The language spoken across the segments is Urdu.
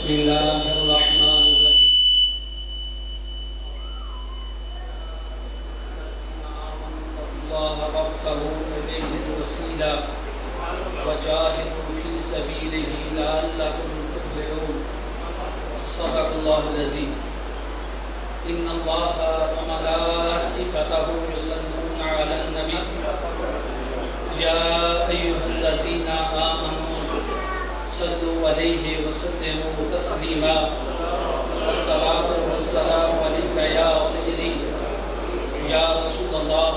بسم اللہ الرحمن الرحیم اللہ وابتغوا الیہ الوسیلہ وجاہدوا فی سبیلہ لعلکم تفلحون صدق اللہ العظیم ان اللہ وملائکتہ یصلون علی النبی یا ایھا الذین آمنوا صلوا علیہ وسلموا تسلیما الصلاۃ والسلام علیک یا سیدی یا رسول اللہ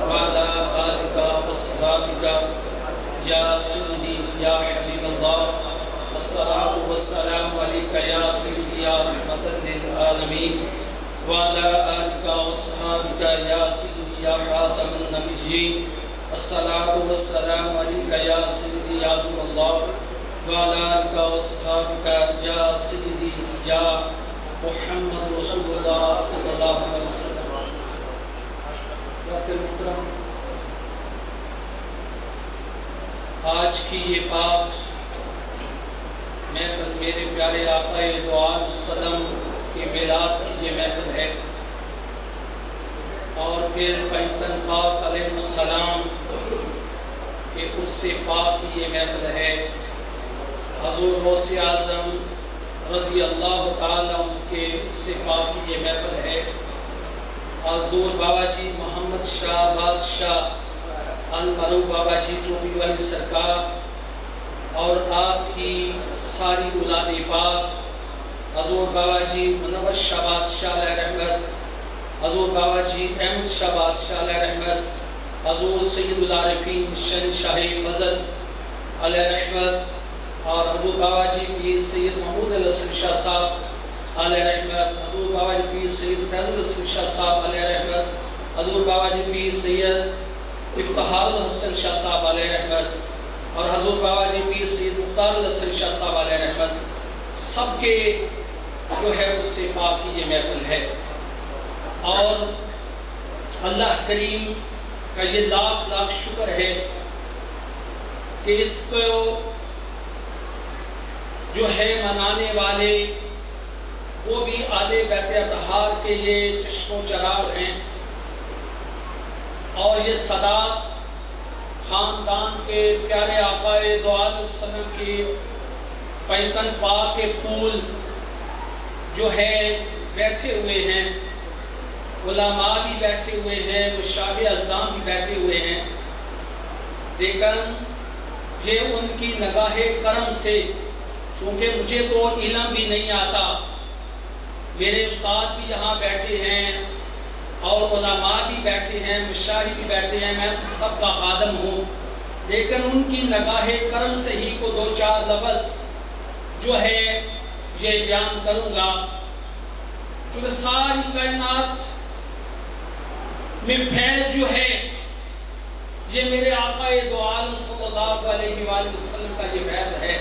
وعلی آلک واصحابک یا سیدی یا حبیب اللہ الصلاۃ والسلام علیک یا سیدی یا رحمۃ للعالمین وعلی آلک واصحابک یا سیدی یا خاتم النبیین الصلاۃ والسلام علیک یا سیدی یا نور اللہ وعلى آلك وأصحابك يا سيدي يا محمد رسول الله صلی اللہ علیہ وسلم. محترم، آج کی یہ پاک محفل میرے پیارے آقا دو عالم وسلم کی میلاد کی یہ محفل ہے، اور پھر پیغمبر پاک علیہ السلام کے عرص پاک کی یہ محفل ہے. حضور غوث اعظم رضی اللہ تعالیٰ عنہ کے عرص پاک کی یہ محفل ہے. حضور بابا جی محمد شاہ بادشاہ المرو بابا جی ٹوپی والی سرکار اور آپ کی ساری اولاد پاک، حضور بابا جی منور شاہ بادشاہ علیہ رحمت، حضور بابا جی احمد شاہ بادشاہ علیہ رحمت، حضور سید العارفین شہنشاہ فضل علیہ رحمت، اور حضور بابا جی پیر سید محمود الحسن شاہ صاحب علیہ رحمت، حضور بابا جی پیر سید فیض الحسن شاہ صاحب علیہ رحمت، حضور بابا جی پیر سید افتخار الحسن شاہ صاحب علیہ رحمت، اور حضور بابا جی پیر سید مختار الحسن شاہ صاحب علیہ رحمت، سب کے جو ہے اس سے پاک کی یہ محفل ہے. اور اللہ کریم کا یہ لاکھ لاکھ شکر ہے کہ اس کو جو ہے منانے والے وہ بھی آل بیت اطہار کے یہ چشم و چراغ ہیں، اور یہ سادات خاندان کے پیارے آقا دو عالم وسلم کے پیکن پاک کے پھول جو ہے بیٹھے ہوئے ہیں، علماء بھی بیٹھے ہوئے ہیں، مشاہد اعظام بھی بیٹھے ہوئے ہیں، لیکن یہ ان کی نگاہ کرم سے، چونکہ مجھے تو علم بھی نہیں آتا، میرے استاد بھی یہاں بیٹھے ہیں اور علماء بھی بیٹھے ہیں، مشاہد بھی بیٹھے ہیں، میں سب کا خادم ہوں، لیکن ان کی نگاہ کرم سے ہی کو دو چار لفظ جو ہے یہ بیان کروں گا. کیونکہ ساری کائنات میں فیض جو ہے یہ میرے آقا دو عالم صلی اللہ علیہ وآلہ وسلم کا یہ فیض ہے،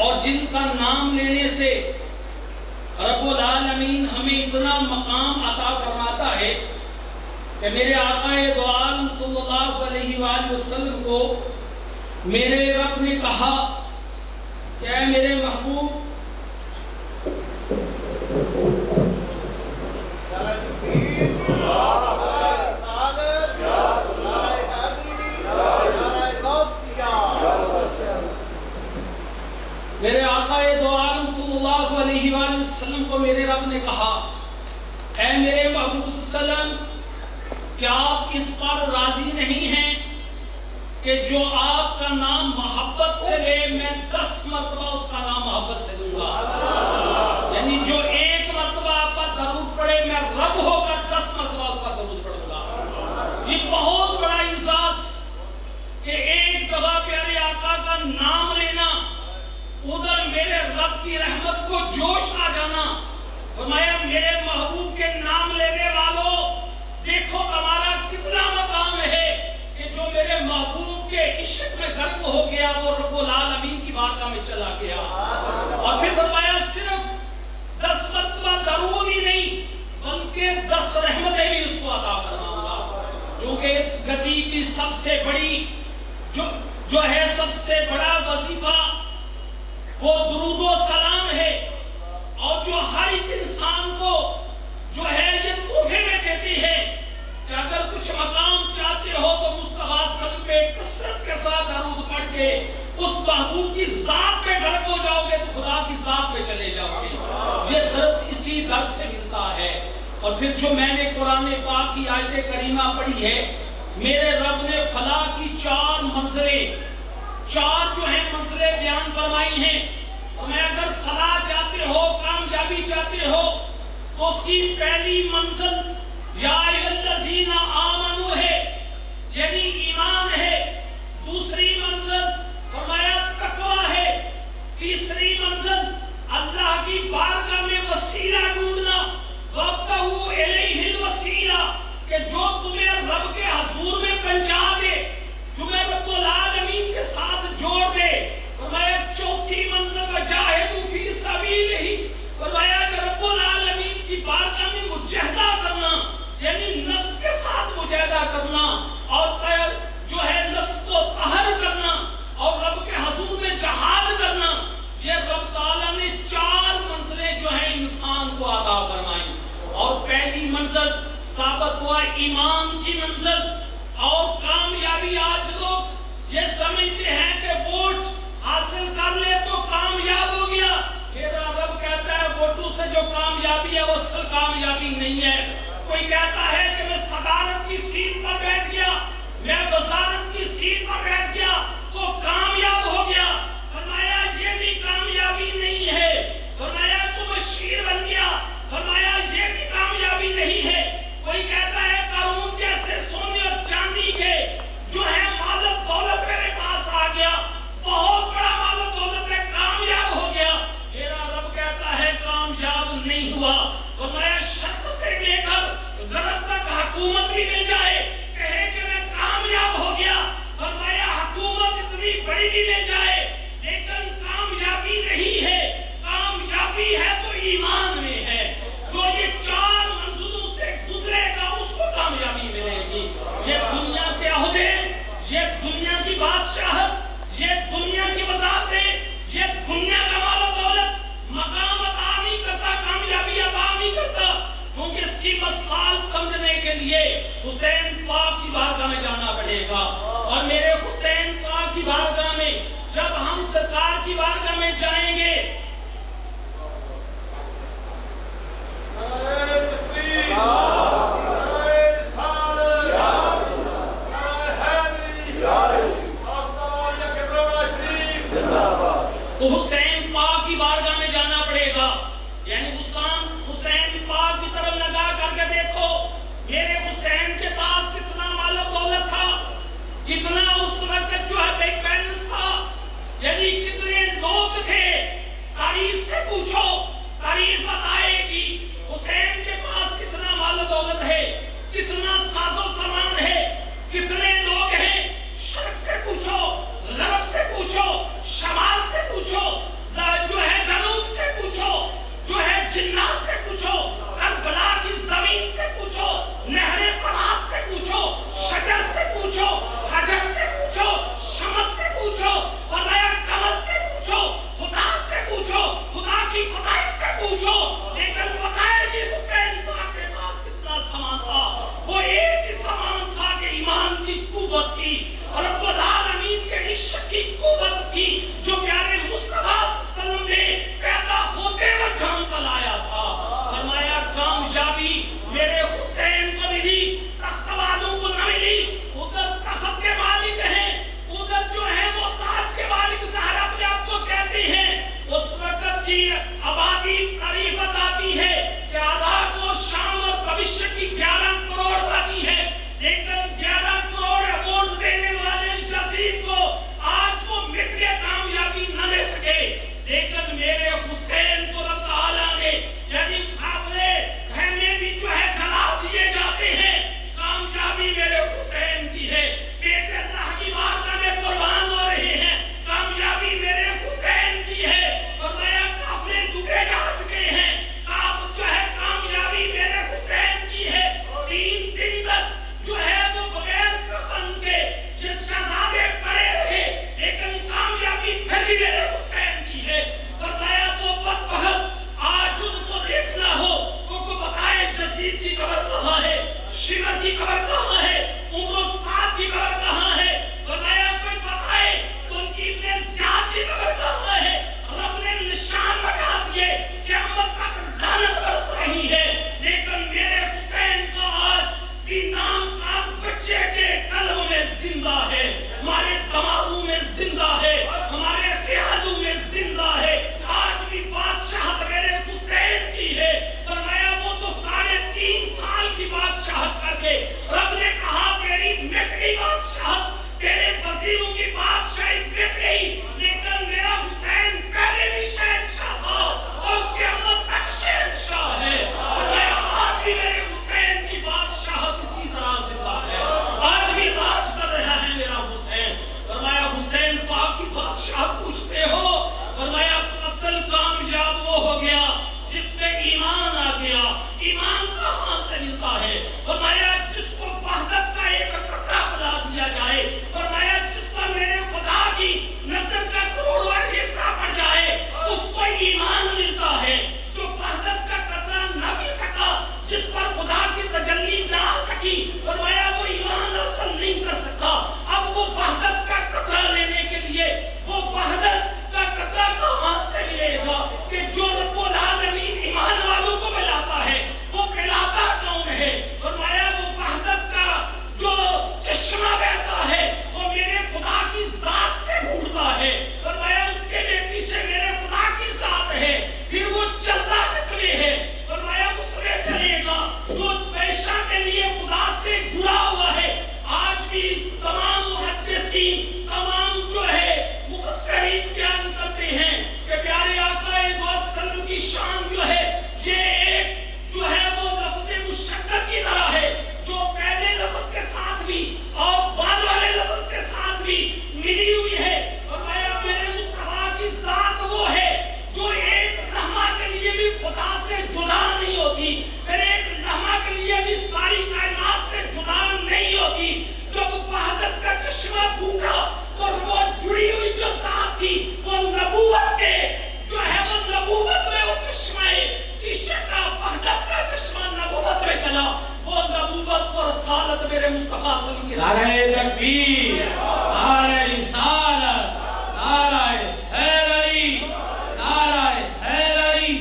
اور جن کا نام لینے سے رب العالمین ہمیں اتنا مقام عطا فرماتا ہے کہ میرے آقا دو عالم صلی اللہ علیہ وآلہ وسلم کو میرے رب نے کہا کہ اے میرے محبوب، میرے آقا دو عالم صلی اللہ علیہ وآلہ وسلم کو میرے رب نے کہا اے میرے محبوب صلی اللہ علیہ وسلم، کیا آپ اس پر راضی نہیں ہیں کہ جو آپ کا نام محبت سے لے میں 10 مرتبہ اس کا نام محبت سے لوں گا؟ یعنی جو ایک مرتبہ آپ پر درود پڑے میں رب ہو کر 10 مرتبہ اس پر درود پڑھوں گا. یہ بہت بڑا اعزاز کہ ایک دفعہ پیارے آقا کا نام لینا، ادھر میرے رب کی رحمت کو جوش آ جانا. فرمایا میرے محبوب کے نام لینے والوں، دیکھو تمہارا کتنا مقام ہے کہ جو میرے محبوب کے عشق میں غرق ہو گیا وہ رب العالمین کی بارگاہ میں چلا گیا. اور پھر فرمایا صرف 10 مرتبہ درود ہی نہیں بلکہ 10 رحمتیں بھی اس کو عطا فرماؤں گا. کیونکہ اس گدی کی سب سے بڑی جو ہے سب سے بڑا وظیفہ وہ درود و محبوب کی ذات پہ غرق ہو جاؤ گے تو خدا کی ذات پہ چلے جاؤ گے۔ یہ درس اسی درس سے ملتا ہے۔ اور پھر جو میں نے قرآن پاک کی آیت کریمہ پڑھی ہے، میرے رب نے فلاح کی چار منزلیں، چار جو ہیں منزلیں بیان فرمائی ہیں۔ اور میں اگر فلاح چاہتے ہو، کامیابی چاہتے ہو، تو اس کی پہلی منزل یا الذین آمنوا ہے، یعنی ایمان ہے۔ دوسری منزل فرمایا تقوی ہے۔ تیسری منزل اللہ کی بارگاہ میں وسیلہ ڈھونڈنا، وابتغوا الیہ الوسیلہ، کہ جو تمہیں رب کے حضور میں پہنچا دے، تمہیں رب العالمین کے ساتھ جوڑ دے۔ فرمایا چوتھی منزل وجاہدوا فی سبیلہ، فرمایا کہ رب العالمین کی بارگاہ میں مجاہدہ کرنا، یعنی نفس کے ساتھ مجاہدہ کرنا، اور جو ہے نفس کو طاہر کرنا، اور رب کے حضور میں جہاد کرنا۔ یہ رب تعالیٰ نے چار منزلیں جو ہیں انسان کو عطا فرمائی۔ اور پہلی منزل ثابت ہوا ایمان کی منزل۔ اور کامیابی، آج لوگ یہ سمجھتے ہیں کہ ووٹ حاصل کر لے تو کامیاب ہو گیا۔ میرا رب کہتا ہے ووٹوں سے جو کامیابی ہے وہ اصل کامیابی نہیں ہے۔ کوئی کہتا ہے کہ میں صدارت کی سیٹ پر بیٹھ گیا، میں وزارت کی سیٹ پر بیٹھ گیا تو کامیاب ہو گیا۔ فرمایا یہ بھی کامیابی نہیں ہے۔ فرمایا تو بشیر بن گیا، فرمایا یہ بھی کامیابی نہیں ہے۔ کوئی کہتا ہے قارون جیسے سونے اور چاندی کے جو ہے مال و دولت میرے پاس آ گیا، بہت بڑا مال و دولت ہے، کامیاب ہو گیا۔ میرا رب کہتا ہے کامیاب نہیں ہوا۔ فرمایا شرط سے لے کر غرب تک حکومت بھی مل جائے، کہے کہ میں کامیاب ہو گیا۔ فرمایا حکومت اتنی بڑی بھی مل جائے لیکن کامیابی نہیں ہے۔ کامیابی ہے تو ایمان میں ہے۔ جو یہ چار منزلوں سے گزرے گا اس کو کامیابی ملے گی۔ یہ دنیا کے عہدے، یہ دنیا کی بادشاہت، یہ دنیا کی وزارتیں، یہ دنیا کا مال و دولت مقام عطا نہیں کرتا، کامیابی عطا نہیں کرتا۔ کیونکہ اس کی مثال سمجھنے کے لیے حسین پاک کی بارگاہ میں جانا پڑے گا۔ اور میرے حسین پاک کی بارگاہ میں جب ہم سرکار کی بارگاہ میں جائیں گے، تو حسین پاک کی بارگاہ میں جانا پڑے گا۔ یعنی حسین پاک کی طرف نگاہ کر کے دیکھو، میرے حسین کے پاس کتنا مال و دولت تھا، کتنا اس وقت جو ہے بینک بیلنس تھا، یعنی کتنے لوگ تھے۔ تاریخ سے پوچھو، تاریخ بتائے گی حسین کے پاس کتنا مال و دولت ہے، کتنا ساز و سامان ہے، کتنے لوگ ہیں۔ شرق سے پوچھو، غرب سے پوچھو، شمال سے پوچھو، جو ہے جنوب سے پوچھو، جو ہے جنات سے پوچھو، کربلا کی زمین سے پوچھو، نہر فرات سے پوچھو، شجر سے پوچھو، حجر سے پوچھو، شمس سے پوچھو، فرمایا قمر سے پوچھو، خدا سے پوچھو، خدا کی خدا گا ایمان کہاں سے ملتا ہے؟ فرمایا جس کو وحدت کا ایک قطرہ پلا دیا جائے، فرمایا جس پر میرے خدا کی نظر کا کروڑواں حصہ پڑ جائے، اس کو ایمان ملتا ہے۔ جو وحدت کا قطرہ نہ بھی سکا، جس پر خدا کی تجلی نہ آ سکی، فرمایا وہ ایمان حاصل نہیں کر سکا۔ اب وہ وحدت کا قطرہ لینے کے لیے وہ وحدت کا قطرہ کہاں سے ملے گا کہ جو رب العالمین ایمان والوں کو ملاتا ہے، وہ پلاتا کون ہے؟ فرمایا وہ وحدت کا جو چشمہ بہتا ہے وہ میرے خدا کی ذات سے پھوٹتا ہے۔ فرمایا اس کے پیچھے میرے خدا کی ذات ہے، پھر وہ چلتا کس میں ہے؟ فرمایا اس میں چلے گا جو پیشہ کے لیے خدا سے جڑا ہوا ہے۔ آج بھی تمام محدثین، تمام جو ہے مفسرین بیان کرتے ہیں کہ پیارے آقا وسلم کی شان جو ہے یہ ایک جو ہے وہ لفظ مشقت کی طرح ہے، جو پہلے لفظ کے ساتھ بھی اور بعد والے لفظ کے ساتھ بھی ملی ہوئی ہے۔ فرمایا میرے مصطفیٰ کی ذات وہ ہے جو ایک لمحہ کے لیے بھی خدا سے جدا نہیں ہوتی، پھر ایک لمحہ کے لیے بھی ساری کائنات سے جدا نہیں ہوتی۔ جب وحدت کا چشمہ پھوٹا تو وہ جڑی ہوئی جو ذات تھی وہ نبوت کے جو ہے وہ نبوت میں وہ چشمہ عشق کا وحدت کا چشمہ نبوت میں چلا، وہ نبوت اور رسالت میرے مصطفیٰ صلی اللہ علیہ وسلم۔ نعرہ تکبیر، نعرہ رسالت، نعرہ حیدری، نعرہ حیدری۔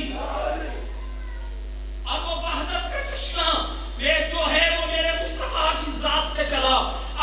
اب وہ وحدت کا چشمہ میں جو ہے وہ میرے مصطفیٰ کی ذات سے چلا۔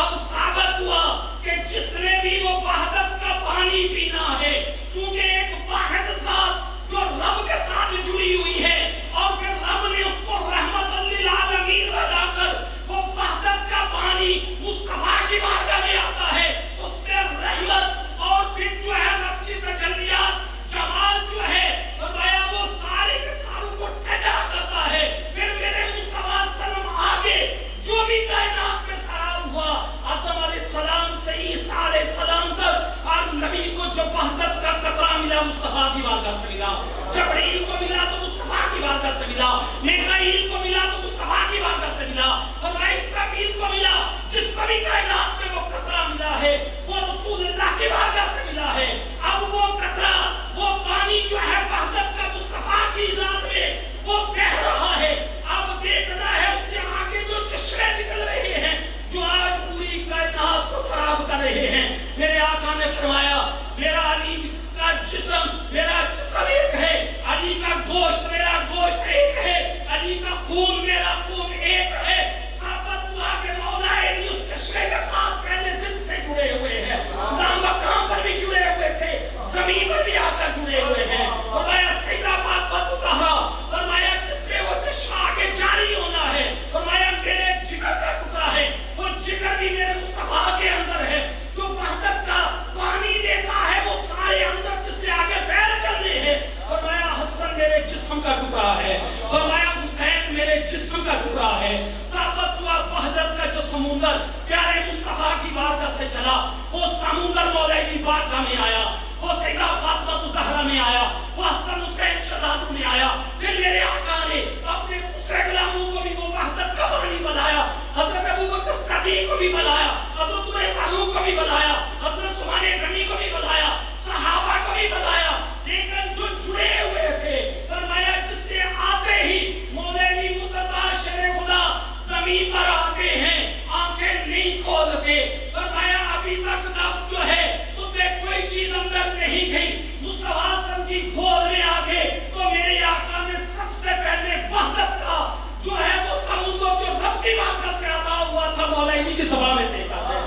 اب ثابت ہوا کہ جس نے بھی وہ وحدت کا پانی پینا ہے، کیونکہ ایک واحد ذات جو رب کے ساتھ جڑی ہوئی ہے اور پھر رب نے اس کو رحمت للعالمین بنا کر وہ وحدت کا پانی مصطفیٰ کی بارگاہ میں آتا ہے، اس میں رحمت اور پھر جو ہے رب کی تجلیات جمال جو ہے فرمایا وہ سارے کے ساروں کو ٹھنڈا کرتا ہے۔ پھر میرے مصطفیٰ صلی اللہ علیہ وسلم آگے جو بھی کائنات میں سلام ہوا، آدم علیہ السلام سے عیسیٰ علیہ السلام تک، اور نبی کو جو وحدت کا قطرہ ملا مصطفیٰ کی بارگاہ سے ملا، جبرائیل کو ملا تو مصطفیٰ کی بارگاہ سے ملا، میکائیل کو ملا تو مصطفیٰ کی بارگاہ سے ملا، فرمایا اسرافیل کو ملا، جس کو بھی کائنات میں وہ قطرہ ملا ہے وہ رسول اللہ کی بارگاہ سے ملا ہے۔ اب وہ قطرہ، وہ پانی جو ہے وحدت کا مصطفیٰ کی ذات میں وہ بہ رہا ہے۔ اب دیکھنا ہے اس سے آگے جو چشمے نکل رہے ہیں جو آج پوری کائنات کو سراب کر رہے ہیں۔ میرے آقا نے فرمایا میرا علی کا جسم میرا جسم ایک ہے، علی کا گوشت میرا گوشت ایک ہے، علی کا خون میرا خون ایک ہے۔ ثابت ہوا کہ مولا علی اس چشمے کے ساتھ پہلے دل سے جڑے ہوئے ہیں، نہ مقام پر بھی جڑے ہوئے تھے، زمین پر بھی آ کر جڑے ہوئے ہیں۔ فرمایا سیدہ فاطمہ زہرا، فرمایا جس میں وہ چشمہ آگے جاری ہونا ہے، فرمایا میرے جگر کا ٹکڑا ہے، وہ جگر بھی میرے مصطفیٰ کے اندر ہے، جو وحدت کا پانی دیتا ہے وہ سارے اندر جس سے آگے پھیل چلنے ہیں۔ فرمایا حسن میرے جسم کا ٹکڑا ہے، فرمایا حسین میرے جسم کا ٹکڑا ہے۔ ثابت ہوا وحدت کا جو سمندر پیارے مصطفیٰ کی بارگاہ سے چلا، وہ سمندر مولا کی بارگاہ میں آیا، وہ سیدہ فاطمہ زہرا میں آیا، وہ حسن حسین شہزادوں میں آیا۔ پھر میرے آقا نے اپنے دوسرے غلاموں کو بھی وہ وحدت کا پانی بنایا، حضرت ابوبکر صدیق کو بھی بنایا، حضرت عمر فاروق کو بھی بنایا، حضرت عثمان غنی کو بھی بنایا، صحابہ کو بھی بنایا، لیکن جو جڑے ہوئے تھے فرمایا جس سے آتے ہی مولوی مرتضیٰ شیر خدا زمین پر آتے ہیں، آنکھیں نہیں کھولتے، فرمایا ابھی تک اب جو ہے ان میں کوئی چیز اندر نہیں گئی، مصطفیٰ صلی کی گود میں آگے تو میرے آقا نے سب سے پہلے وحدت کا جو ہے وہ سمندر جو رب کی بارگاہ سے عطا ہوا تھا مولا علی کی زبان میں دیکھا ہے۔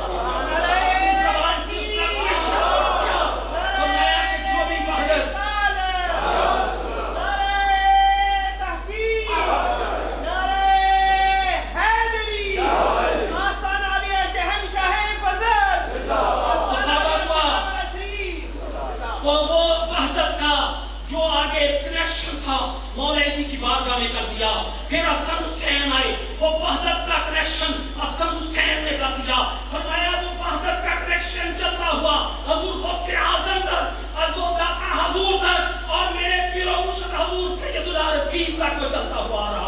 زبان سے اس کا کوئی شبد کیا فرمایا کہ جو بھی وحدت وہ وحدت کا جو آگے کنیکشن تھا مولا علی کی بارگاہ میں کر دیا۔ پھر حسن حسین آئے، وہ وحدت کا کنیکشن حسن حسین نے کر دیا۔ فرمایا وہ وحدت کا کنیکشن چلتا ہوا حضور غوث اعظم تک، حضور داتا حضور تک، اور میرے پیر و مرشد حضور سید العارفین تک وہ چلتا ہوا رہا۔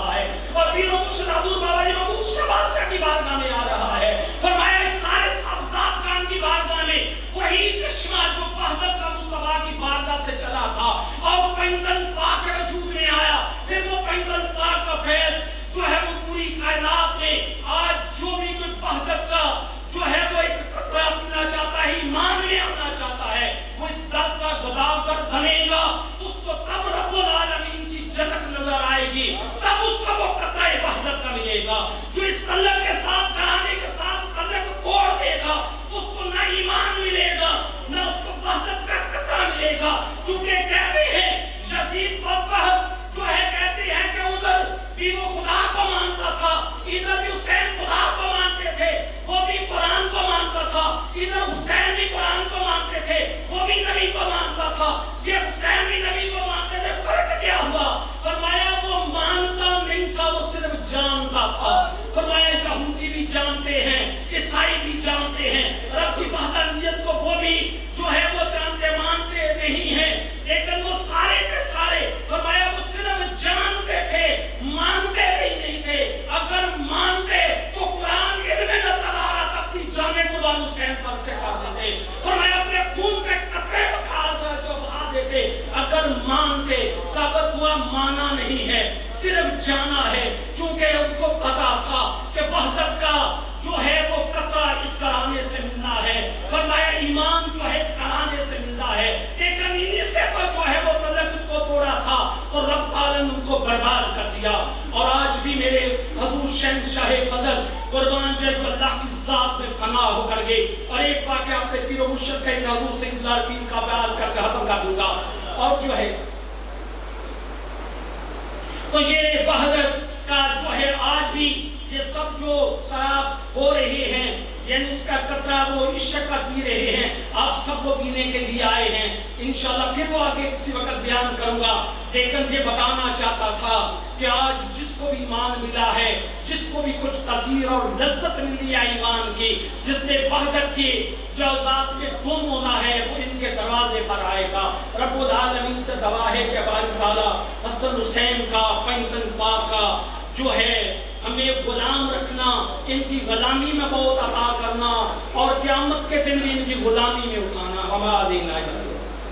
بھی وہ خدا کو مانتا تھا، ادھر بھی حسین خدا کو مانتے تھے، وہ بھی قرآن کو مانتا تھا، ادھر حسین بھی قرآن کو مانتے تھے، وہ بھی نبی کو مانتا تھا، یہ حسین بھی نبی کو مانتے تھے۔ فرق کیا ہوا؟ فرمایا وہ مانتا نہیں تھا، وہ صرف جانتا تھا۔ فرمایا یہودی بھی جانتے ہیں، عیسائی بھی جانتے ہیں رب کی وحدانیت کو، وہ بھی جو ہے وہ جانتے مانتے نہیں ہیں، لیکن وہ سارے کے سارے فرمایا وہ صرف جانتے تھے، مانتے بھی نہیں تھے۔ اگر مانتے تو قرآن علم نظر آ رہا تھا، اپنی جانیں قربان حسین پر سے کر دیتے، فرمایا اپنے خون کے قطرے بکھار جو بہا دیتے۔ اگر مانتے، ثابت ہوا مانا نہیں ہے، صرف جانا ہے، چونکہ ان کو پتا تھا کہ وحدت کا جو ہے وہ قطرہ اس کرانے سے ملنا ہے، فرمایا ایمان جو ہے اس کرانے سے ملنا ہے، لیکن انہی سے تو جو ہے وہ ملکت کو توڑا تھا تو رب تعالیٰ نے ان کو برباد کر دیا۔ اور آج بھی میرے حضور شہنشاہ فضل قربان جائے جو اللہ کی ذات میں فنا ہو کر گئے، اور ایک واقعہ اپنے پیر و مرشد کا حضور سید اللہ العارفین کا بیان کر کے ختم کر دوں گا۔ اور جو ہے تو یہ وحدت کا جو ہے آج بھی یہ سب جو شراب ہو رہے ہیں، یعنی اس کا قطرہ وہ عشق کا پی رہے ہیں، آپ سب کو پینے کے لیے آئے ہیں، انشاءاللہ پھر وہ آگے کسی وقت بیان کروں گا۔ لیکن یہ بتانا چاہتا تھا کہ آج جس کو بھی ایمان ملا ہے، جس کو بھی کچھ تاثیر اور لذت ملی ہے ایمان کی، جس نے وحدت کی جو ذات میں گم ہونا ہے، وہ ان کے دروازے پر آئے گا۔ رب العالمین سے دعا ہے کہ باری تعالیٰ حسن حسین کا پینتن پاک کا جو ہے ہمیں غلام رکھنا، ان کی غلامی میں بہت عطا کرنا، اور قیامت کے دن بھی ان کی غلامی میں اٹھانا۔ وما علینا